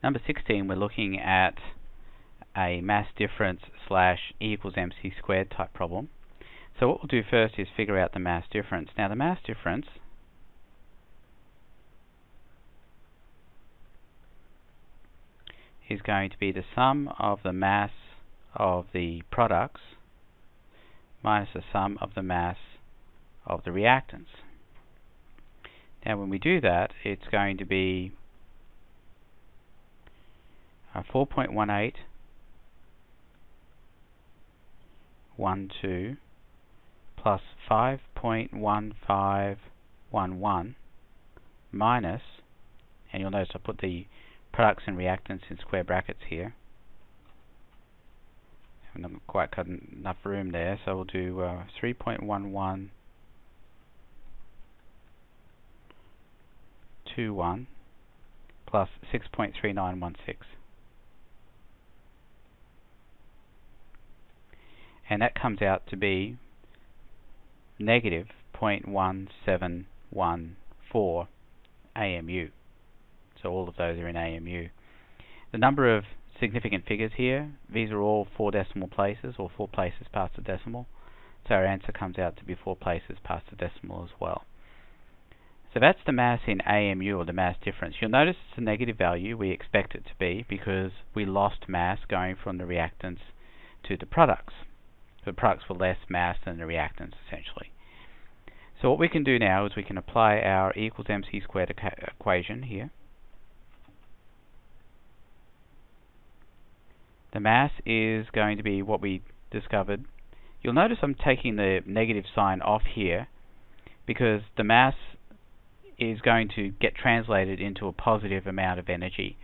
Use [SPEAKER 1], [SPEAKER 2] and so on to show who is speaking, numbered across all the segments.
[SPEAKER 1] Number 16, we're looking at a mass difference / E equals mc squared type problem. So what we'll do first is figure out the mass difference. Now the mass difference is going to be the sum of the mass of the products minus the sum of the mass of the reactants. Now when we do that, it's going to be 4.18 12 plus 5.1511 minus, and you'll notice I put the products and reactants in square brackets here. I've not quite got enough room there, so we'll do 3.1121 plus 6.3916. And that comes out to be negative 0.1714 AMU. So all of those are in AMU. The number of significant figures here, these are all 4 decimal places, or 4 places past the decimal. So our answer comes out to be 4 places past the decimal as well. So that's the mass in AMU, or the mass difference. You'll notice it's a negative value. We expect it to be because we lost mass going from the reactants to the products. The products were less mass than the reactants, essentially. So what we can do now is we can apply our E equals mc squared equation here. The mass is going to be what we discovered. You'll notice I'm taking the negative sign off here because the mass is going to get translated into a positive amount of energy.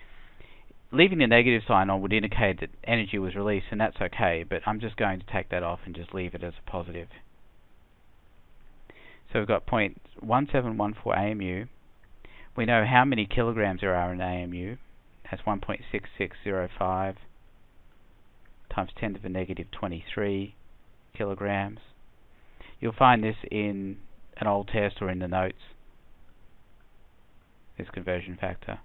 [SPEAKER 1] Leaving the negative sign on would indicate that energy was released, and that's okay, but I'm just going to take that off and just leave it as a positive. So we've got 0.1714 AMU. We know how many kilograms there are in AMU. That's 1.6605 times 10 to the negative 23 kilograms. You'll find this in an old test or in the notes, this conversion factor.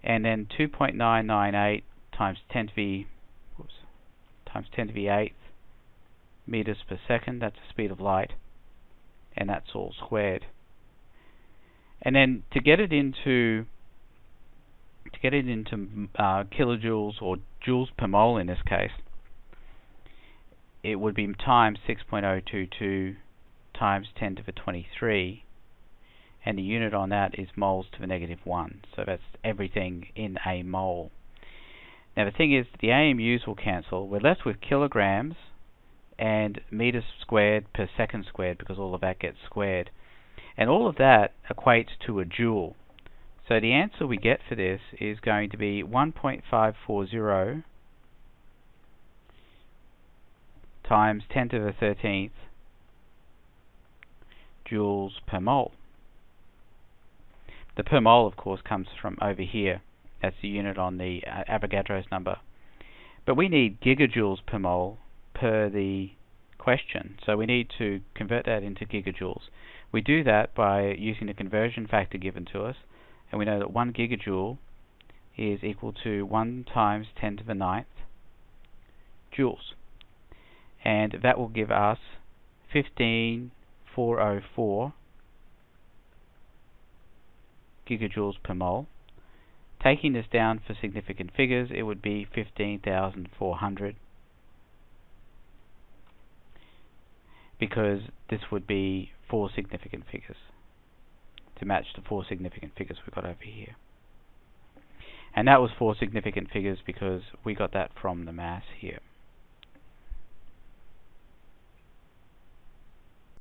[SPEAKER 1] And then 2.998 times 10 to the 8th meters per second. That's the speed of light, and that's all squared. And then to get it into kilojoules or joules per mole in this case, it would be times 6.022 times 10 to the 23. And the unit on that is moles to the negative 1. So that's everything in a mole. Now the thing is, the AMUs will cancel. We're left with kilograms and meters squared per second squared, because all of that gets squared. And all of that equates to a joule. So the answer we get for this is going to be 1.540 times 10 to the 13th joules per mole. The per mole, of course, comes from over here. That's the unit on the Avogadro's number. But we need gigajoules per mole per the question. So we need to convert that into gigajoules. We do that by using the conversion factor given to us. And we know that 1 gigajoule is equal to 1 times 10 to the 9th joules. And that will give us 15,404 gigajoules per mole. Taking this down for significant figures, it would be 15,400, because this would be 4 significant figures to match the 4 significant figures we got over here. And that was 4 significant figures because we got that from the mass here.